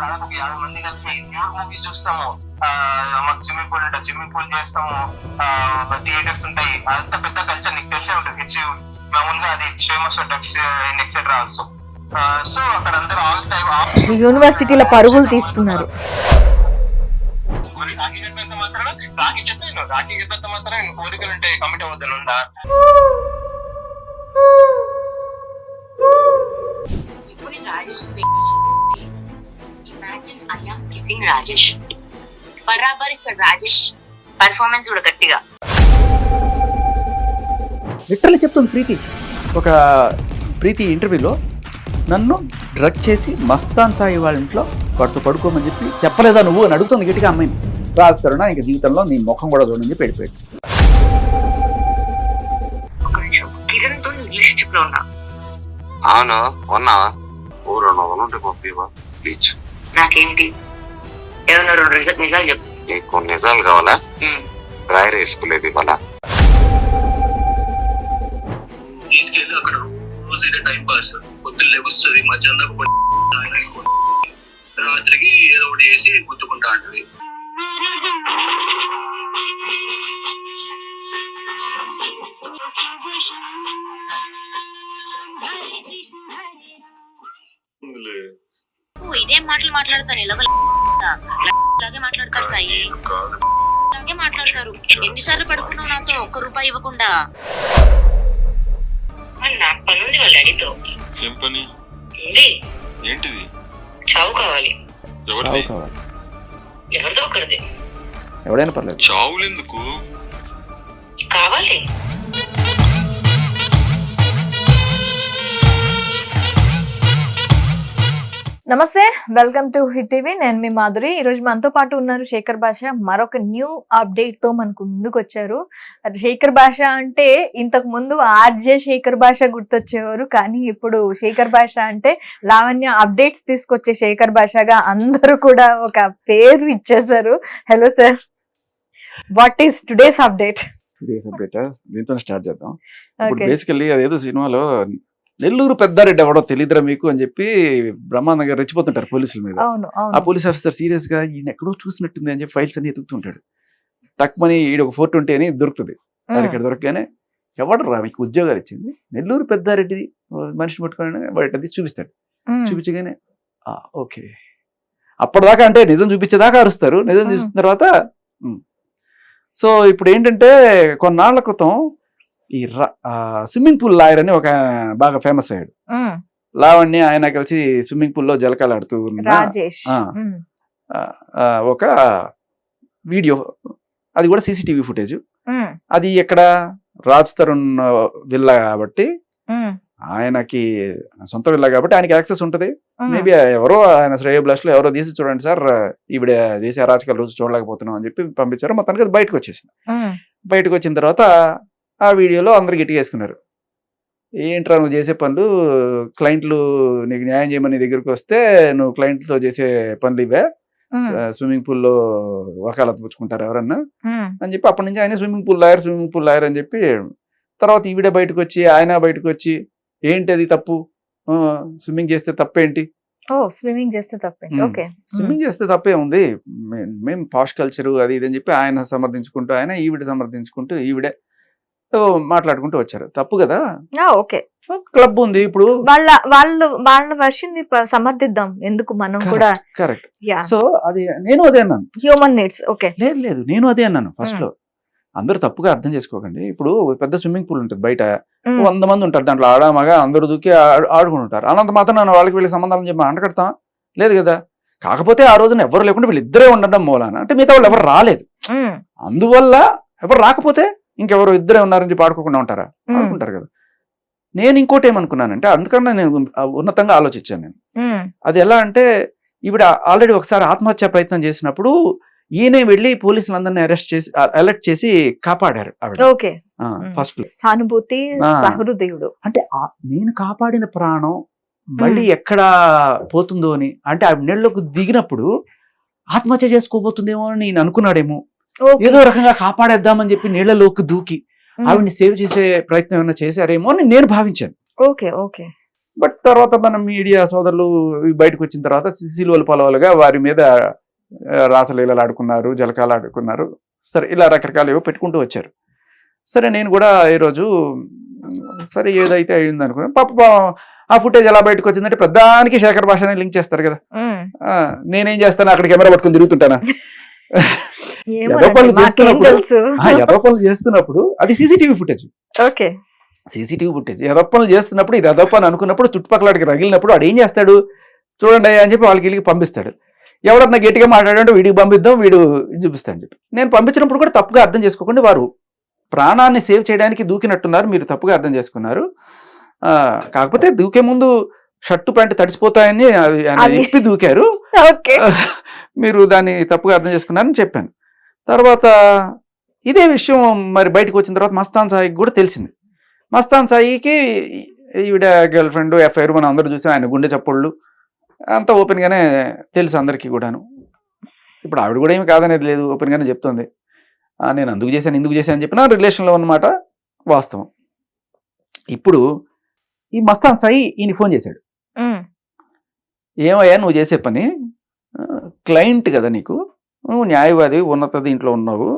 దాదాపు 50 మంది కలిసి న్యూడ్ మూవీస్ చూస్తాము. మాకు స్విమ్మింగ్ పూల్ ఉంటుంది, స్విమ్మింగ్ పూల్ చేస్తాము, థియేటర్స్ ఉంటాయి. అంత పెద్ద కల్చర్ నీకు తెలిసే ఉంటుంది. ఇట్స్ మామూలుగా అది famous drugs in etcetera also. So అక్కడ అందరూ ఆల్ టైమ్ యూనివర్సిటీల పరుగులు తీస్తున్నారు. రాఖీ చెప్పేంత మాత్రం కోరికలు ఉంటే కమిట్ అవ్వద్దని ఉందా? ఇప్పుడు Rajesh imagine I am kissing Rajesh. బరాబర్ ఇస్తాడు రాజేష్ పర్ఫార్మెన్స్ కూడా గట్టిగా. లిటరల్లీ చెప్తుంది ప్రీతి ఇంటర్వ్యూలో నన్ను డ్రగ్ చేసి మస్తాన్ సాయి వాళ్ళ ఇంట్లో వాడితో పడుకోమని చెప్పి చెప్పలేదా నువ్వు అని అడుగుతుంది గట్టిగా అమ్మాయిని. రాస్తారునా ఇంకా జీవితంలో నీ ముఖం కూడా చూడని చెప్పి వెళ్ళిపోయాడు. కిరణ్ తో ఇంగ్లీష్ ట్రిప్ లో ఉన్నా. అవును ఉన్నావా? ఊరు ఉంటే పంపివా ప్లీజ్. నాకేంటి ఏమన్నా 2 నిజాలు చెప్పు. నీకు నిజాలు కావాలా? డ్రైర్ వేసుకోలేదు ఇవాళ. తీసుకెళ్ళి అక్కడ రోజు ఇదే టైం పాస్. పొద్దున్న లెగుస్తుంది, మధ్యాహ్నం రాత్రికి ఏదో ఒకటి చేసి గుర్తుకుంటా అంటది. ఇదేం మాటలు మాట్లాడతారు, ఇలాగే మాట్లాడతారు సాయి, ఇలాగే మాట్లాడతారు. ఎన్నిసార్లు పడుకున్నావు నాతో? ₹1 ఇవ్వకుండా. నాకు పని ఉంది వాళ్ళ డాడీతో. ఏం పని? ఏంటిది? చావు కావాలి. కావాలి ఎవరిదో ఒకరిది, ఎవడైనా పర్లేదు. చావులు ఎందుకు కావాలి? నమస్తే, వెల్కమ్ టు హిట్ టీవీ. నేను మీ మాధురి. ఈరోజు మనతో పాటు ఉన్నారు శేఖర్ భాష. మరొక న్యూ అప్డేట్ తో మనకు ముందుకు వచ్చారు. శేఖర్ భాష అంటే ఇంతకు ముందు ఆర్జే శేఖర్ భాష గుర్తొచ్చేవారు, కానీ ఇప్పుడు శేఖర్ భాష అంటే లావణ్య అప్డేట్స్ తీసుకొచ్చే శేఖర్ భాషగా అందరూ కూడా ఒక పేరు ఇచ్చేసారు. Hello sir, what is today's update? దీంతో స్టార్ట్ చేద్దాం. ఇప్పుడు బేసికల్లీ అదేదో సినిమాలో నెల్లూరు పెద్దారెడ్డి ఎవడో తెలియదురా మీకు అని చెప్పి బ్రహ్మానంద గారు రెచ్చిపోతుంటారు పోలీసుల మీద. ఆ పోలీస్ ఆఫీసర్ సీరియస్ గా ఈయన ఎక్కడో చూసినట్టుంది అని చెప్పి ఫైల్స్ అన్ని ఎత్తుకుతుంటాడు. టక్మని ఈడ ఒక 420 అని దొరుకుతుంది. ఇక్కడ దొరకగానే ఎవడరా మీకు ఉద్యోగాలు ఇచ్చింది? నెల్లూరు పెద్దారెడ్డి మనిషిని పట్టుకొని వాటి చూపిస్తాడు. చూపించగానే ఓకే, అప్పటిదాకా అంటే నిజం చూపించేదాకా అరుస్తారు. నిజం చూసిన తర్వాత సో ఇప్పుడు ఏంటంటే కొన్నాళ్ల క్రితం ఈ స్విమ్మింగ్ పూల్ లాయర్ అని ఒక బాగా ఫేమస్ అయ్యాడు. లావణ్య ఆయన కలిసి స్విమ్మింగ్ పూల్ లో జలకాలాడుతూ ఒక వీడియో, అది కూడా సీసీటీవీ ఫుటేజ్. అది ఎక్కడ రాజ్ తరుణ్ విల్లా కాబట్టి, ఆయనకి సొంత విల్లా కాబట్టి ఆయనకి యాక్సెస్ ఉంటది. మేబీ ఎవరో ఆయన శ్రేయ బ్లాస్ట్ లో ఎవరో తీసి చూడండి సార్ ఈవిడ చేసే అరాచకాలు రోజు చూడలేకపోతున్నాం అని చెప్పి పంపించారు. మొత్తానికి అది బయటకు వచ్చేసింది. బయటకు వచ్చిన తర్వాత ఆ వీడియోలో అందరు గట్టిగా వేసుకున్నారు. ఏంట్రా నువ్వు చేసే పనులు, క్లయింట్లు నీకు న్యాయం చేయమని నీ దగ్గరికి వస్తే నువ్వు క్లయింట్లతో చేసే పనులు ఇవే, స్విమ్మింగ్ పూల్ లో వకాలత్ పుచ్చుకుంటారు ఎవరన్నా అని చెప్పి అప్పటి నుంచి ఆయన స్విమ్మింగ్ పూల్ లాయర్ అని చెప్పి, తర్వాత ఈవిడే బయటకు వచ్చి ఆయన బయటకు వచ్చి ఏంటి అది తప్పు, స్విమ్మింగ్ చేస్తే తప్పేంటి, స్విమ్మింగ్ చేస్తే తప్పే ఉంది, మేము పాష్ కల్చర్ అది ఇది అని చెప్పి ఆయన సమర్థించుకుంటూ ఆయన ఈవిడ సమర్థించుకుంటూ ఈవిడే మాట్లాడుకుంటూ వచ్చారు. తప్పు కదా. ఓకే, క్లబ్ ఉంది ఇప్పుడు, వాళ్ళ వర్షన్ ని సమర్థిద్దాం ఎందుకు మనం కూడా. కరెక్ట్. సో అది నేను అదే అన్నాను, హ్యూమన్ నీడ్స్. ఓకే, లేదు నేను అదే అన్నాను ఫస్ట్ లో. అందరూ తప్పుగా అర్థం చేసుకోకండి. ఇప్పుడు పెద్ద స్విమ్మింగ్ పూల్ ఉంటుంది, బయట 100 మంది ఉంటారు, దాంట్లో ఆడామగా అందరూ దూకి ఆడుకుంటుంటారు. అనంత మాత్రం నన్ను వాళ్ళకి వీళ్ళకి సంబంధాలు చెప్పి అంటకడతాం లేదు కదా. కాకపోతే ఆ రోజున ఎవరు లేకుండా వీళ్ళిద్దరే ఉండడం మూలాన, అంటే మిగతా వాళ్ళు ఎవరు రాలేదు, అందువల్ల ఎవరు రాకపోతే ఇంకెవరు ఇద్దరే ఉన్నారని చెప్పి ఆడుకోకుండా ఉంటారా? ఆడుకుంటారు కదా. నేను ఇంకోటి ఏమనుకున్నానంటే, అందుకన్నా నేను ఉన్నతంగా ఆలోచించాను. నేను అది ఎలా అంటే, ఈవిడ ఆల్రెడీ ఒకసారి ఆత్మహత్య ప్రయత్నం చేసినప్పుడు ఈయనే వెళ్ళి పోలీసులందరినీ అలర్ట్ చేసి కాపాడారు ఆవిడ. ఫస్ట్ సానుభూతి సహృదయుడు. అంటే నేను కాపాడిన ప్రాణం మళ్ళీ ఎక్కడ పోతుందో అని, అంటే ఆ నీళ్ళలోకి దిగినప్పుడు ఆత్మహత్య చేసుకోబోతుందేమో అని నేను అనుకున్నాడేమో. ఏదో రకంగా కాపాడేద్దామని చెప్పి నీళ్లలోకి దూకి ఆవిడ్ని సేవ్ చేసే ప్రయత్నం ఏమైనా చేశారేమో అని నేను భావించాను. Okay okay. బట్ తర్వాత మన మీడియా సోదరులు బయటకు వచ్చిన తర్వాత సిలువలు పొలవలుగా వారి మీద రాసలీలలు ఆడుకున్నారు, జలకాలు ఆడుకున్నారు, సరే ఇలా రకరకాలు ఏవో పెట్టుకుంటూ వచ్చారు. సరే నేను కూడా ఈరోజు సరే ఏదైతే అయింది అనుకున్నాను. పాప ఆ ఫుటేజ్ ఎలా బయటకు వచ్చిందంటే ప్రధానికి శేఖర్ భాషని లింక్ చేస్తారు కదా. నేనేం చేస్తాను, అక్కడ కెమెరా పట్టుకుని తిరుగుతుంటానా. ఎదో పనులు చేస్తున్నప్పుడు అది CCTV footage. Okay, CCTV footage ఎదో పనులు చేస్తున్నప్పుడు ఇది ఎదో పని అనుకున్నప్పుడు చుట్టుపక్కలకి రగిలినప్పుడు వాడు ఏం చేస్తాడు చూడండి అని చెప్పి వాళ్ళకి వీళ్ళకి పంపిస్తాడు. ఎవరన్నా గట్టిగా మాట్లాడంటే వీడికి పంపిద్దాం, వీడు చూపిస్తాడని చెప్పి నేను పంపించినప్పుడు కూడా తప్పుగా అర్థం చేసుకోకుండా వారు ప్రాణాన్ని సేవ్ చేయడానికి దూకినట్టున్నారు, మీరు తప్పుగా అర్థం చేసుకున్నారు. కాకపోతే దూకే ముందు షర్టు ప్యాంటు తడిసిపోతాయని ఇప్పి దూకారు, మీరు దాన్ని తప్పుగా అర్థం చేసుకున్నారని చెప్పాను. తర్వాత ఇదే విషయం మరి బయటకు వచ్చిన తర్వాత మస్తాన్ సాయికి కూడా తెలిసింది. మస్తాన్ సాయికి ఈవిడ గర్ల్ ఫ్రెండ్ ఎఫ్ఐఆర్ మనం అందరూ చూసాం, ఆయన గుండె చప్పుళ్ళు అంతా ఓపెన్గానే తెలుసు అందరికీ కూడాను. ఇప్పుడు ఆవిడ కూడా ఏమి కాదనేది లేదు, ఓపెన్గానే చెప్తుంది. నేను అందుకు చేశాను ఇందుకు చేశాను అని చెప్పిన రిలేషన్లో ఉన్నమాట వాస్తవం. ఇప్పుడు ఈ మస్తాన్ సాయి ఈయన ఫోన్ చేశాడు. ఏమయ్యా నువ్వు చేసే పని, క్లయింట్ కదా నీకు, నువ్వు న్యాయవాది ఉన్నత దీంట్లో ఉన్నావు,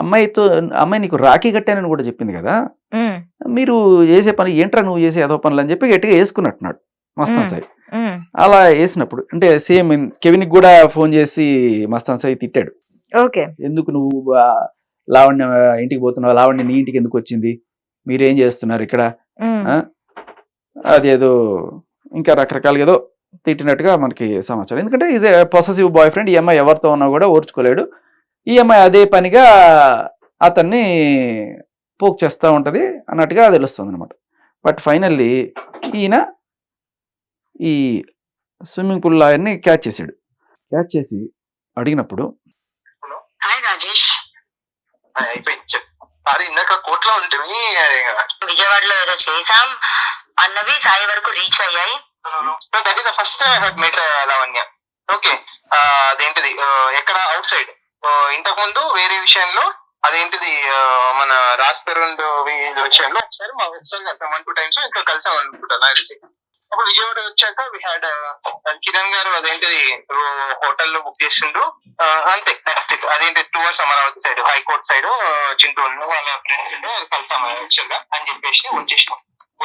అమ్మాయి నీకు రాఖీ కట్టానని కూడా చెప్పింది కదా, మీరు చేసే పని ఏంట్రా నువ్వు చేసే ఏదో పనులు అని చెప్పి గట్టిగా వేసుకున్నట్టున్నాడు మస్తాన్ సాయి. అలా వేసినప్పుడు అంటే సేమ్ కెవిన్కి కూడా ఫోన్ చేసి మస్తాన్ సాయి తిట్టాడు. ఎందుకు నువ్వు లావణ్య ఇంటికి పోతున్నావు, లావణ్య నీ ఇంటికి ఎందుకు వచ్చింది, మీరేం చేస్తున్నారు ఇక్కడ, అదేదో ఇంకా రకరకాలుగా ఏదో తిట్టినట్టుగా మనకి సమాచారం. ఎందుకంటే is a possessive boy friend, ఈ అమ్మాయి ఎవరితో ఉన్నా కూడా ఓర్చుకోలేడు, ఈ అమ్మాయి అదే పనిగా అతన్ని పోక్ చేస్తూ ఉంటుంది అన్నట్టుగా తెలుస్తుంది అనమాట. బట్ ఫైనల్లీ ఈయన ఈ స్విమ్మింగ్ పూల్ లాయర్ని క్యాచ్ చేశాడు. క్యాచ్ చేసి అడిగినప్పుడు ఇందాక కోర్టులో ఉంటుంది విజయవాడలో ఏదో చేసాం అన్నవి సాయి వరకు రీచ్ అయ్యాయి. That is the first time I heard meet Lavanya. Okay, అదేంటిది ఎక్కడ అవుట్ సైడ్, ఇంతకు ముందు వేరే విషయంలో అదేంటిది మన రాజ్తరుణ్ విషయంలో ఒకసారి కలిసాం 1-2 times ఇంకా కలిసాం అనుకుంటా నాకు తెలిసి. అప్పుడు విజయవాడ వచ్చాక వి హ్యాడ్ కిరణ్ గారు అదేంటిది హోటల్లో బుక్ చేసిండ్రు, అంతే నెక్స్ట్ అదేంటి towards Amaravati side high court side Chintu వాళ్ళ ఫ్రెండ్స్ కలిసాం యాక్చువల్ గా అని చెప్పేసి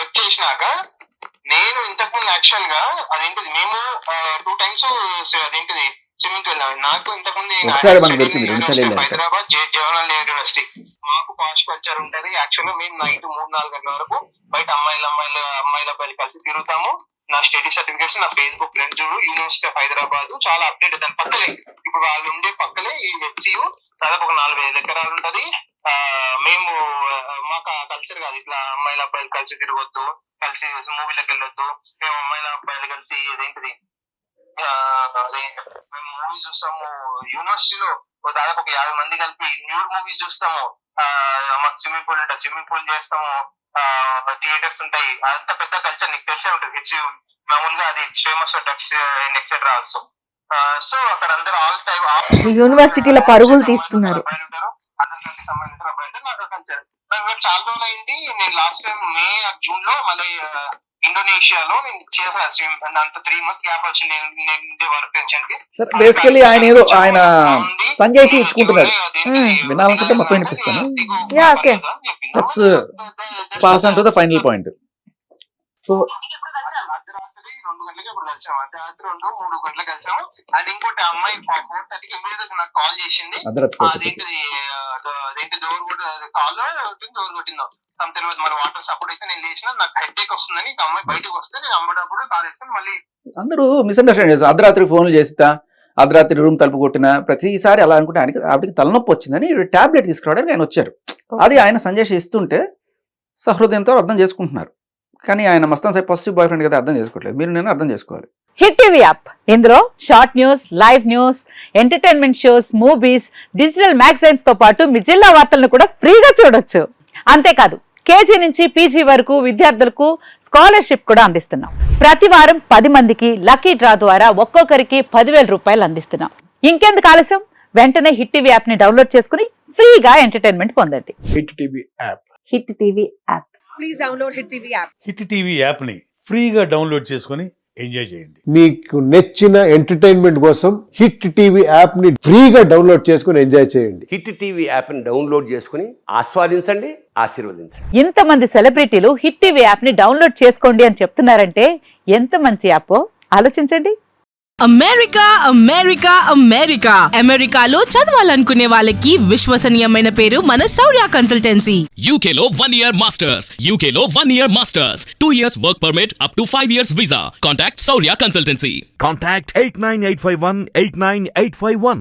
వచ్చేసినాక నేను ఇంతకుముందు యాక్చువల్ గా అదేంటిది మేము 2 times అదేంటిది స్విమ్మింగ్ వెళ్ళాము. నాకు ఇంతకుముందు హైదరాబాద్ జవహర్లాల్ యూనివర్సిటీ మాకు పాష్ కల్చర్ ఉంటది. యాక్చువల్ గా మేము నైట్ 3-4 గంటల వరకు బయట అమ్మాయిల అబ్బాయిలు కలిసి తిరుగుతాము. నా స్టడీ సర్టిఫికేట్స్ నా Facebook friends university of Hyderabad చాలా అప్డేట్. దాని పక్కలే ఇప్పుడు వాళ్ళు ఉండే పక్కలే ఈ హెచ్సియు దాదాపు ఒక 4,000 ఎకరాలు ఉంటది. మేము మాకు ఆ కల్చర్ కాదు ఇట్లా అమ్మాయిల అబ్బాయిలు కలిసి తిరగొద్దు, కలిసి మూవీలకు వెళ్ళొద్దు, మేము అమ్మాయిల అబ్బాయిలు కలిసి అదేంటిది మేము మూవీస్ చూస్తాము. యూనివర్సిటీలో దాదాపు ఒక 50 మంది కలిపి న్యూడ్ మూవీస్ చూస్తాము. మాకు స్విమ్మింగ్ పూల్ ఉంటుంది, స్విమ్మింగ్ పూల్ చేస్తాము, థియేటర్స్ ఉంటాయి. అంత పెద్ద కల్చర్ నీకు తెలిసే ఉంటుంది. హెచ్సియు మామూలుగా అది famous drugs and etcetera also. So అక్కడ అందరూ ఆల్ టైమ్ యూనివర్సిటీల పరుగులు తీస్తున్నారు. అందరికి సంబంధించిన నాకు కల్చర్ చాలా రోజులు అయింది. నేను లాస్ట్ టైం మే జూన్ లో మళ్ళీ ఇండోనేషియాలో నేను చేశాను. అంత 3 months గ్యాప్ వచ్చింది నేను వర్క్ పెంచడానికి. బేసికలీ ఆయన ఏదో ఆయన సంజయ్ ఇచ్చుకుంటున్నాడు, వినాలనుకుంటే మొత్తం వినిపిస్తాను. Let's pass on to the final point. So అర్ధరాత్రి 2 గంటలకి ఇప్పుడు కలిసాము, అర్ధరాత్రి 2-3 గంటలకు కలిసాము. అది ఇంకోటి అమ్మాయి 4:30కి ఇమీడియట్ నాకు కాల్ చేసింది. అదేంటి డోర్ కొట్టిందో తెలియదు మన వాటర్ సపోర్ట్ అయితే నేను లేచిన నాకు హెడ్ఏక్ వస్తుందని అమ్మాయి బయటకు వస్తే నేను అమ్మేటప్పుడు కాల్ వేసుకుని మళ్ళీ అందరూ మిస్అండర్స్టాండ్ చేస్తారు. అర్ధరాత్రి ఫోన్లు చేస్తా, అర్ధరాత్రి రూమ్ తలుపు కొట్టిన ప్రతిసారి అలా అనుకుంటే ఆవిడకి తలనొప్పి వచ్చిందని టాబ్లెట్ తీసుకురావడానికి ఆయన వచ్చారు. అది ఆయన సంజయ్ ఇస్తుంటే సహృదయంతో అర్థం చేసుకుంటున్నారు. కానీ ఆయన Mastan Sai positive boy friend కదా అర్థం చేసుకోవట్లేదు. మీరు నేను అర్థం చేసుకోవాలి. హిట్ టీవీ యాప్, ఇందులో short news, live news, entertainment shows, movies, digital magazines తో పాటు మీ జిల్లా వార్తలను కూడా ఫ్రీగా చూడొచ్చు. అంతేకాదు కేజీ నుంచి పీజీ వరకు విద్యార్థులకు స్కాలర్షిప్ కూడా అందిస్తున్నాం. ప్రతి వారం 10 మందికి లక్కీ డ్రా ద్వారా ఒక్కొక్కరికి 10,000 రూపాయలు అందిస్తున్నాం. ఇంకెందుకు ఆలస్యం, వెంటనే హిట్ టీవీ యాప్ ని డౌన్లోడ్ చేసుకుని ఫ్రీగా ఎంటర్టైన్మెంట్ పొందండి. Hit TV app. Hit TV app. Please download Hit TV app. Hit TV app ని ఫ్రీగా డౌన్లోడ్ చేసుకొని ఎంజాయ్ చేయండి. మీకు నచ్చిన ఎంటర్టైన్మెంట్ కోసం హిట్ టీవీ యాప్ ని ఫ్రీగా డౌన్లోడ్ చేసుకుని ఎంజాయ్ చేయండి. హిట్ టీవీ యాప్ ని డౌన్లోడ్ చేసుకుని ఆస్వాదించండి, ఆశీర్వదించండి. ఇంతమంది సెలబ్రిటీలు హిట్ టీవీ యాప్ ని డౌన్లోడ్ చేసుకోండి అని చెప్తున్నారంటే ఎంత మంచి యాప్ ఆలోచించండి. అమెరికా అమెరికా అమెరికా అమెరికాలో చదవాలనుకునే వాళ్ళకి విశ్వసనీయమైన పేరు మన శౌర్య కన్సల్టెన్సీ. UK లో 1 year masters, UK లో 1 year masters, 2 years work permit up to 5 years visa. Contact Saurya Consultancy. Contact 89851 89851.